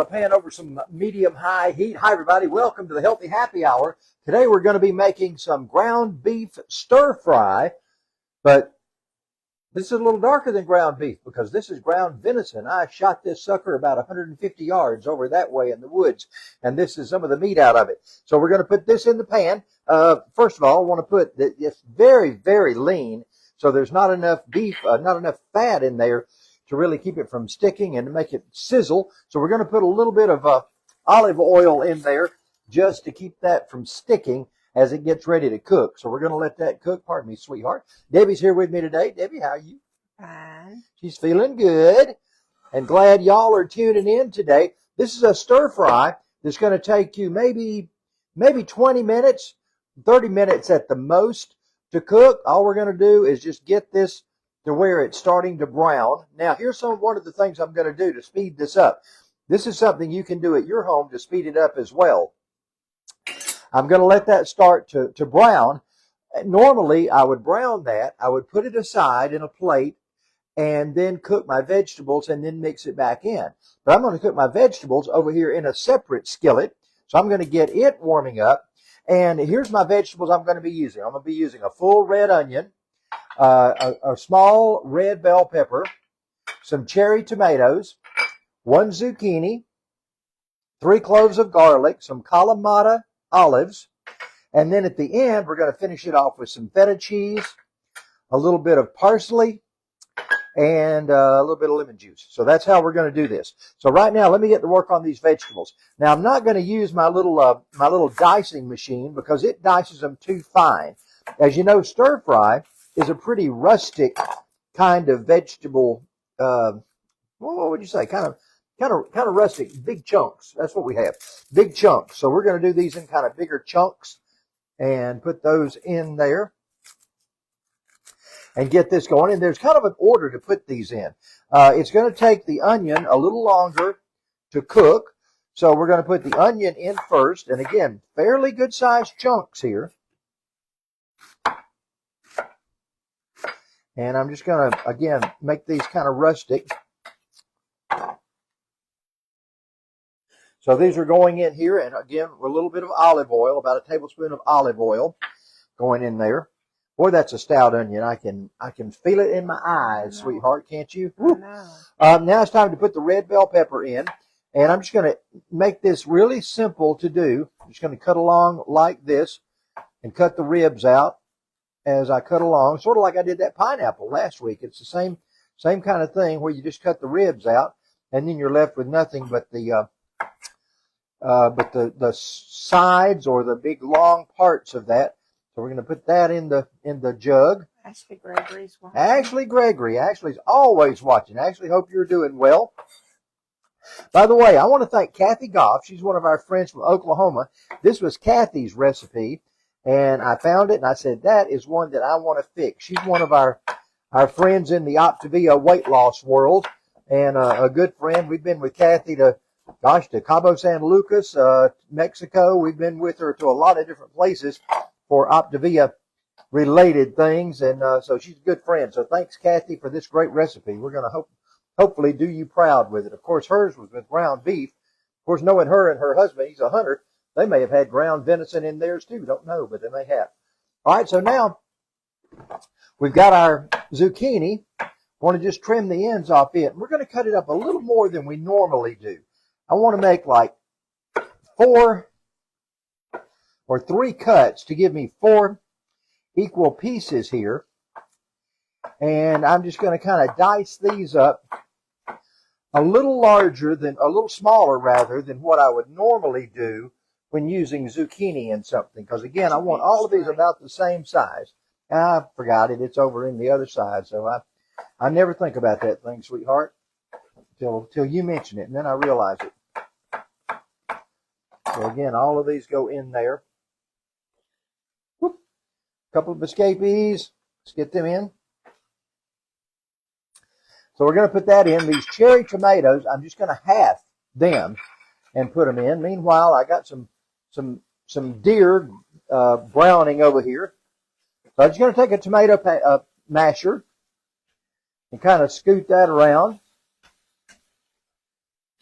Pan over some medium-high heat. Hi, everybody. Welcome to the Healthy Happy Hour. Today we're going to be making some ground beef stir-fry, but this is a little darker than ground beef because this is ground venison. I shot this sucker about 150 yards over that way in the woods, and this is some of the meat out of it. So we're going to put this in the pan. First of all, I want to put it's very, very lean, so there's not enough beef, not enough fat in there to really keep it from sticking and to make it sizzle. So we're going to put a little bit of olive oil in there just to keep that from sticking as it gets ready to cook. So we're going to let that cook. Pardon me, sweetheart. Debbie's here with me today. Debbie, how are you? Fine. She's feeling good and glad y'all are tuning in today. This is a stir fry that's going to take you maybe 20 minutes, 30 minutes at the most to cook. All we're going to do is just get this to where it's starting to brown. Now, here's one of the things I'm going to do to speed this up. This is something you can do at your home to speed it up as well. I'm going to let that start to brown. Normally, I would brown that. I would put it aside in a plate and then cook my vegetables and then mix it back in. But I'm going to cook my vegetables over here in a separate skillet. So I'm going to get it warming up. And here's my vegetables I'm going to be using. I'm going to be using a full red onion, a small red bell pepper, some cherry tomatoes, 1 zucchini, 3 cloves of garlic, some Kalamata olives, and then at the end we're going to finish it off with some feta cheese, a little bit of parsley, and a little bit of lemon juice. So that's how we're going to do this. So right now, let me get to work on these vegetables. Now I'm not going to use my little dicing machine because it dices them too fine. As you know, stir fry is a pretty rustic kind of vegetable. What would you say? Kind of rustic, big chunks. That's what we have, big chunks. So we're going to do these in kind of bigger chunks and put those in there and get this going. And there's kind of an order to put these in. It's going to take the onion a little longer to cook. So we're going to put the onion in first. And again, fairly good sized chunks here. And I'm just going to, again, make these kind of rustic. So these are going in here. And again, a little bit of olive oil, about a tablespoon of olive oil going in there. Boy, that's a stout onion. I can feel it in my eyes, sweetheart, can't you? Now it's time to put the red bell pepper in. And I'm just going to make this really simple to do. I'm just going to cut along like this and cut the ribs out as I cut along, sort of like I did that pineapple last week. It's the same kind of thing where you just cut the ribs out, and then you're left with nothing but the sides or the big long parts of that. So we're going to put that in the jug. Ashley Gregory's watching. Ashley Gregory. Ashley's always watching. Ashley, hope you're doing well. By the way, I want to thank Kathy Goff. She's one of our friends from Oklahoma. This was Kathy's recipe. And I found it, and I said, that is one that I want to fix. She's one of our friends in the Optavia weight loss world, and a good friend. We've been with Kathy to Cabo San Lucas, Mexico. We've been with her to a lot of different places for Optavia-related things, and so she's a good friend. So thanks, Kathy, for this great recipe. We're going to hopefully do you proud with it. Of course, hers was with ground beef. Of course, knowing her and her husband, he's a hunter, they may have had ground venison in theirs too. Don't know, but they may have. All right, so now we've got our zucchini. I want to just trim the ends off it. We're going to cut it up a little more than we normally do. I want to make like 4 or 3 cuts to give me 4 equal pieces here. And I'm just going to kind of dice these up a little smaller rather than what I would normally do when using zucchini in something. Because again, I want all of these about the same size. I forgot it. It's over in the other side. So I never think about that thing, sweetheart, till you mention it. And then I realize it. So again, all of these go in there. Whoop. Couple of escapees. Let's get them in. So we're going to put that in. These cherry tomatoes, I'm just going to half them and put them in. Meanwhile, I got some deer browning over here. So I'm just going to take a tomato masher and kind of scoot that around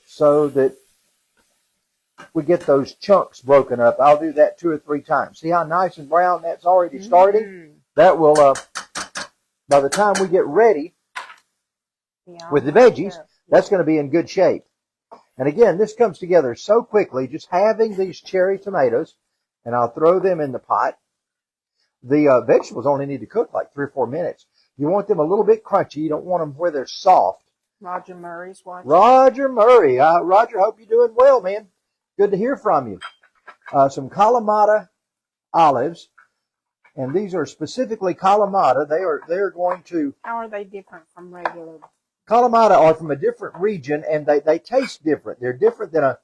so that we get those chunks broken up. I'll do that 2 or 3 times. See how nice and brown that's already starting? Mm. That will, by the time we get ready Yeah, with the veggies, that's going to be in good shape. And again, this comes together so quickly, just having these cherry tomatoes, and I'll throw them in the pot. The vegetables only need to cook like 3 or 4 minutes. You want them a little bit crunchy. You don't want them where they're soft. Roger Murray's watching. Roger Murray. Roger, hope you're doing well, man. Good to hear from you. Some Kalamata olives, and these are specifically Kalamata. They're going to... How are they different from regular? Kalamata are from a different region, and they taste different. They're different than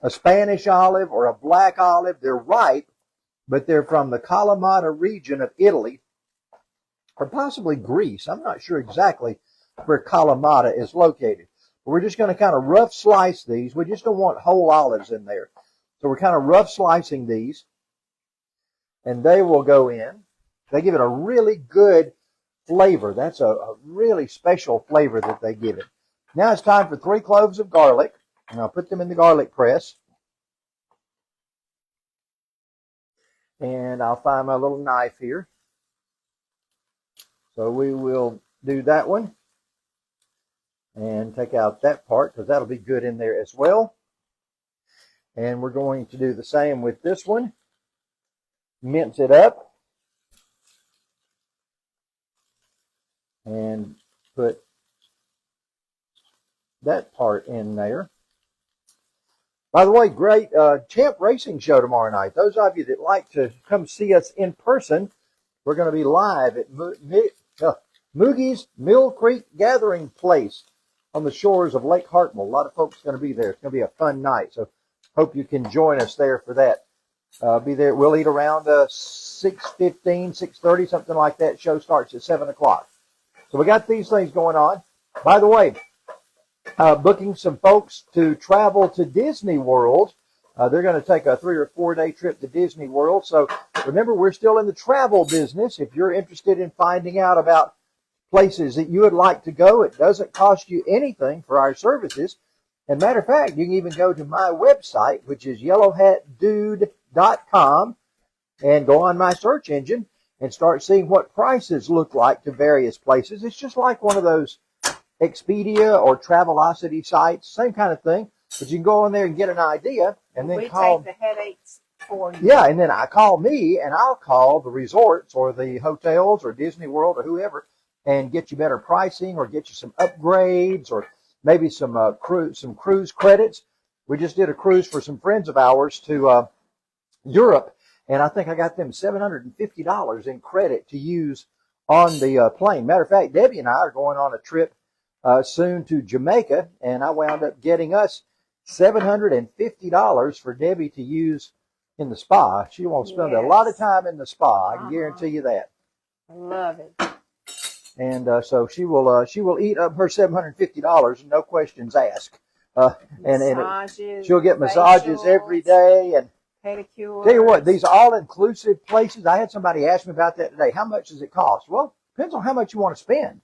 a Spanish olive or a black olive. They're ripe, but they're from the Kalamata region of Italy, or possibly Greece. I'm not sure exactly where Kalamata is located. But we're just going to kind of rough slice these. We just don't want whole olives in there. So we're kind of rough slicing these, and they will go in. They give it a really good flavor. That's a really special flavor that they give it. Now it's time for 3 cloves of garlic, and I'll put them in the garlic press. And I'll find my little knife here. So we will do that one and take out that part because that'll be good in there as well. And we're going to do the same with this one. Mince it up and put that part in there. By the way, great Champ Racing show tomorrow night. Those of you that like to come see us in person, we're going to be live at Moogie's Mill Creek Gathering Place on the shores of Lake Hartwell. A lot of folks are going to be there. It's going to be a fun night. So hope you can join us there for that. Be there. We'll eat around 6:15, 6:30, something like that. Show starts at 7 o'clock. So we got these things going on. By the way, booking some folks to travel to Disney World. They're going to take a 3 or 4 day trip to Disney World. So remember, we're still in the travel business. If you're interested in finding out about places that you would like to go, it doesn't cost you anything for our services. And matter of fact, you can even go to my website, which is yellowhatdude.com, and go on my search engine and start seeing what prices look like to various places. It's just like one of those Expedia or Travelocity sites, same kind of thing. But you can go in there and get an idea, and then we call. take the headaches for you. Yeah, and then I call me, and I'll call the resorts or the hotels or Disney World or whoever, and get you better pricing or get you some upgrades or maybe some cruise credits. We just did a cruise for some friends of ours to Europe, and I think I got them $750 in credit to use on the plane. Matter of fact, Debbie and I are going on a trip soon to Jamaica, and I wound up getting us $750 for Debbie to use in the spa. She won't spend a lot of time in the spa. I can guarantee you that. I love it. And so she will eat up her $750, no questions asked. And she'll get massages every day and pedicures. Tell you what, these all-inclusive places. I had somebody ask me about that today. How much does it cost? Well, depends on how much you want to spend.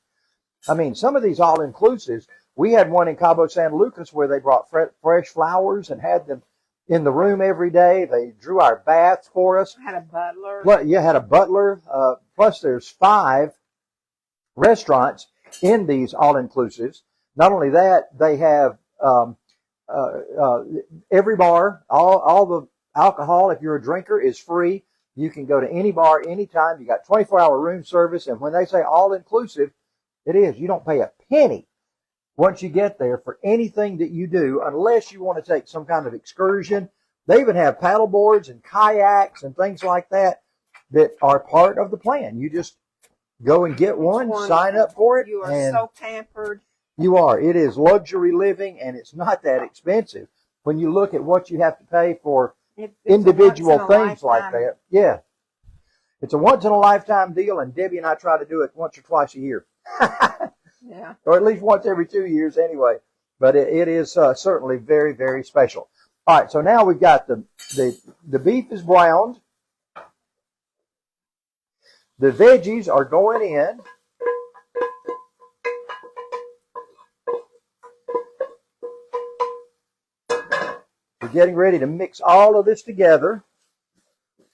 I mean, some of these all-inclusives. We had one in Cabo San Lucas where they brought fresh flowers and had them in the room every day. They drew our baths for us. Had a butler. Had a butler. Plus, there's 5 restaurants in these all-inclusives. Not only that, they have every bar, all the alcohol, if you're a drinker, is free. You can go to any bar anytime. You got 24-hour room service. And when they say all-inclusive, it is. You don't pay a penny once you get there for anything that you do, unless you want to take some kind of excursion. They even have paddle boards and kayaks and things like that that are part of the plan. You just go and get one, sign up for it. You are so pampered. You are. It is luxury living, and it's not that expensive when you look at what you have to pay for individual things like that. Yeah. It's a once-in-a-lifetime deal, and Debbie and I try to do it once or twice a year. Yeah. Or at least once every 2 years anyway. But it is certainly very, very special. All right, so now we've got the beef is browned. The veggies are going in. We're getting ready to mix all of this together.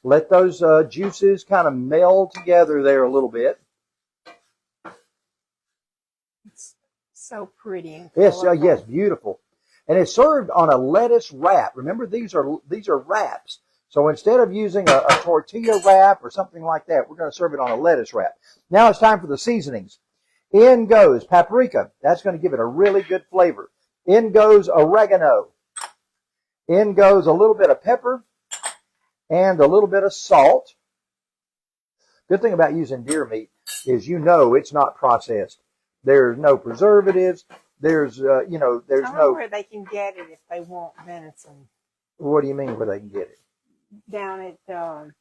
Let those juices kind of meld together there a little bit. It's so pretty and Yes, colorful. yes, beautiful. And it's served on a lettuce wrap. Remember, these are wraps. So instead of using a tortilla wrap or something like that, we're going to serve it on a lettuce wrap. Now it's time for the seasonings. In goes paprika. That's going to give it a really good flavor. In goes oregano. In goes a little bit of pepper and a little bit of salt. Good thing about using deer meat is it's not processed. There's no preservatives. There's there's Tell no. them where they can get it if they want venison. What do you mean where they can get it? Down at the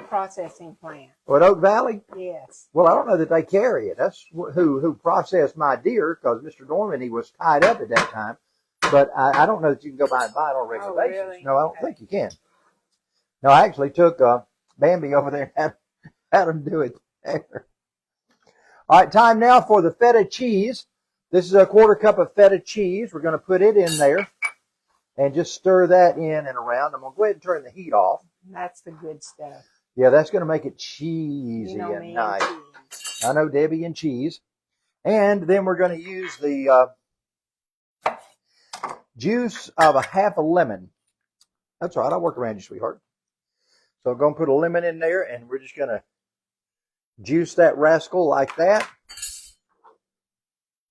processing plant. What, Oak Valley? Yes. Well, I don't know that they carry it. That's who processed my deer, because Mr. Dorman, he was tied up at that time. But I don't know that you can go by and buy it on a regular basis. Really? No, I don't think you can. No, I actually took Bambi over there and had him do it there. All right, time now for the feta cheese. This is a 1/4 cup of feta cheese. We're going to put it in there and just stir that in and around. I'm going to go ahead and turn the heat off. That's the good stuff. Yeah, that's going to make it cheesy You know and me nice. and cheese. I know Debbie and cheese. And then we're going to use the juice of a half a lemon. That's all right. I'll work around you, sweetheart. So I'm going to put a lemon in there, and we're just going to juice that rascal like that.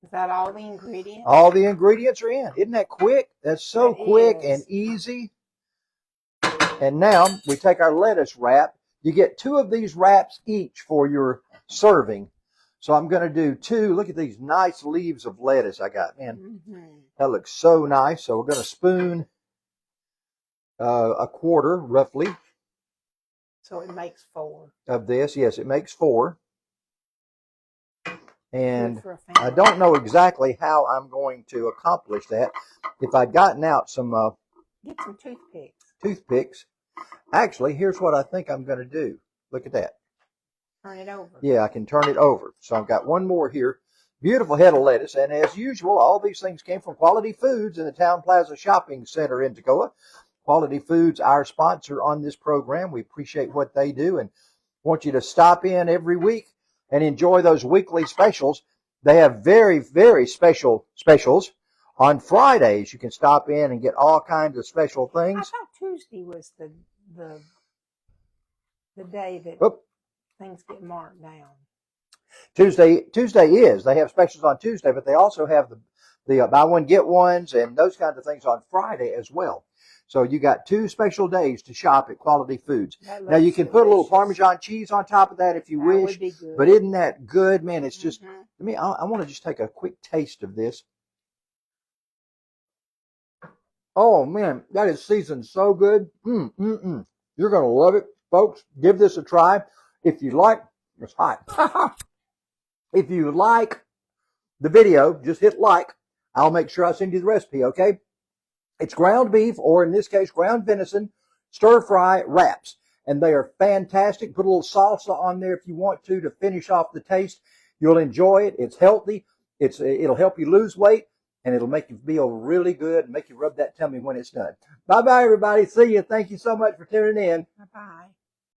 Is that all the ingredients? All the ingredients are in. Isn't that quick? That's so That quick is. and easy. And now we take our lettuce wrap. You get 2 of these wraps each for your serving. So I'm going to do 2. Look at these nice leaves of lettuce I got. Man, that looks so nice. So we're going to spoon a 1/4, roughly, So it makes 4. of this. Yes, it makes 4. And Good for a I family. don't know exactly how I'm going to accomplish that. If I'd gotten out some Get some toothpicks. toothpicks. Actually, here's what I think I'm going to do. Look at that. Turn it over. Yeah, I can turn it over. So I've got one more here. Beautiful head of lettuce. And as usual, all these things came from Quality Foods in the Town Plaza Shopping Center in Toccoa. Quality Foods, our sponsor on this program. We appreciate what they do and want you to stop in every week and enjoy those weekly specials. They have very, very special specials. On Fridays, you can stop in and get all kinds of special I things. thought Tuesday was the day that Oop. things get marked down. Tuesday is. They have specials on Tuesday, but they also have the buy one, get ones and those kinds of things on Friday as well. So you got 2 special days to shop at Quality Foods. Now you can put a little Parmesan cheese on top of that if you wish. Would be good. But isn't that good? Man, it's just, I want to just take a quick taste of this. Oh man, that is seasoned so good. You're going to love it, folks. Give this a try. If you like, it's hot. If you like the video, just hit like. I'll make sure I send you the recipe, okay? It's ground beef, or in this case, ground venison, stir-fry wraps. And they are fantastic. Put a little salsa on there if you want to finish off the taste. You'll enjoy it. It's healthy. It'll help you lose weight, and it'll make you feel really good and make you rub that tummy when it's done. Bye-bye, everybody. See you. Thank you so much for tuning in. Bye-bye.